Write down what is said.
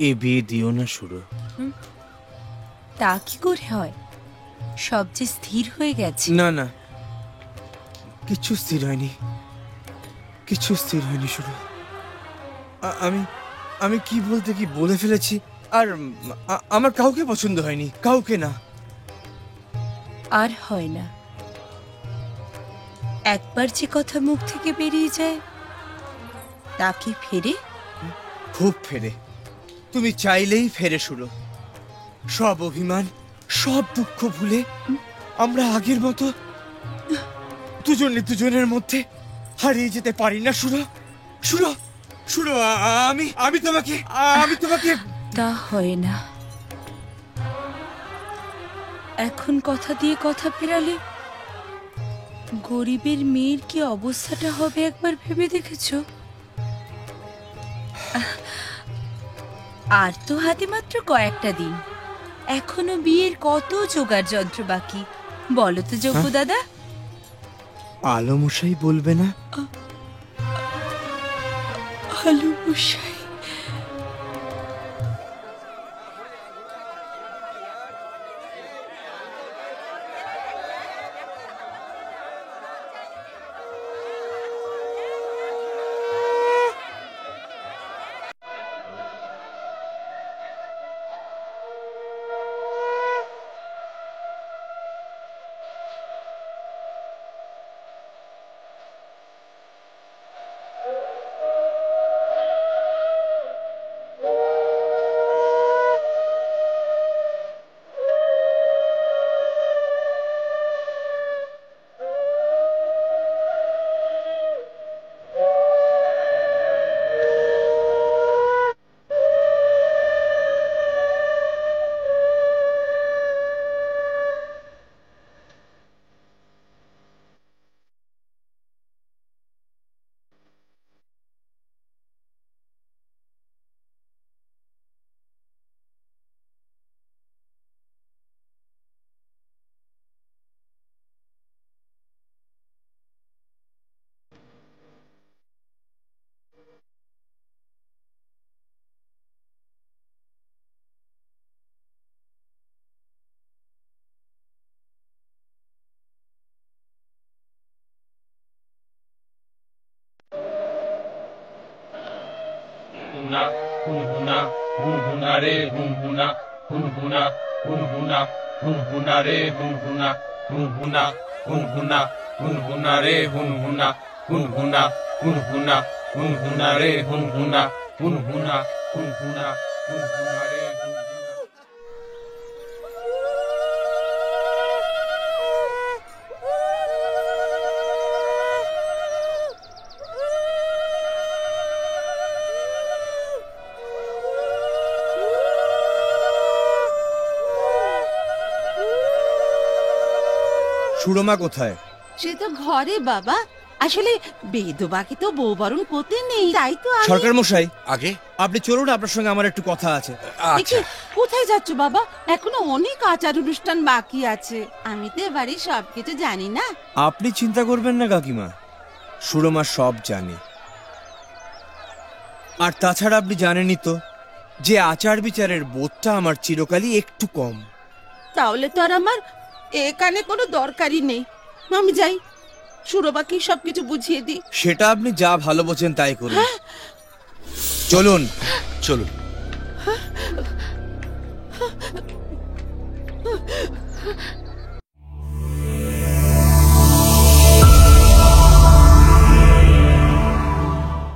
এ বিয়ে দিও না শুরু। তা কি করে হয়? সব যে স্থির হয়ে গেছে। না না, কিছু স্থির হয়নি, কিছু স্থির হয়নি শুরু। আমি আমি কি বলতে কি বলে ফেলেছি। আর আমার কাউকে পছন্দ হয়নি, কাউকে না। আর হয় না। একবার যে কথা মুখ থেকে বেরিয়ে যায় তা কি ফেরে? খুব ফেরে, তুমি চাইলেই ফেরে শুরু। সব অভিমান, সব দুঃখ ভুলে আমরা আগের মতো দুজনের মধ্যে হারিয়ে যেতে পারি না শুরু। শুরু শুরু আমি তোমাকে তা হয় না। এখন কথা দিয়ে কথা ফেরালে গরিবের মেয়ের কি অবস্থাটা হবে একবার ভেবে দেখেছো? আর তো হাতে মাত্র কয়েকটা দিন, এখনো বিয়ের কত জোগাড় যন্ত্র বাকি। বলো তো যোগ্য দাদা। আলো মশাই বলবে না? আলু মশাই? হুনহুনা হুনহুনা রে হুনহুনা হুনহুনা হুনহুনা হুনহুনা রে হুনহুনা হুনহুনা হুনহুনা হুনহুনা রে হুনহুনা হুনহুনা হুনহুনা হুনহুনা রে হুনহুনা হুনহুনা হুনহুনা হুনহুনা রে হুনহুনা। সুরমা কোথায়? সে তো ঘরে বাবা। আসলে বেদবাকে তো বউ বরণ করতে নেই, তাই তো আমি। সরকার মশাই, আগে আপনি চলুন, আপনার সঙ্গে আমার একটু কথা আছে। আচ্ছা, কোথায় যাচ্ছ বাবা? এখনো অনেক আচার অনুষ্ঠান বাকি আছে। আমি তো এবারে সবকিছু জানি না। আপনি চিন্তা করবেন না কাকিমা, সুরমা সব জানে। আর তাছাড়া আপনি জানেনই তো যে আচার বিচারের বোধটা আমার চিরকালই একটু কম। তাহলে তো আর আমার এখানে কোনো দরকারই নেই। আমি যাই, সুরবাকে সবকিছু বুঝিয়ে দিই। সেটা আপনি যা ভালো বোঝেন তাই করুন। চলুন চলুন।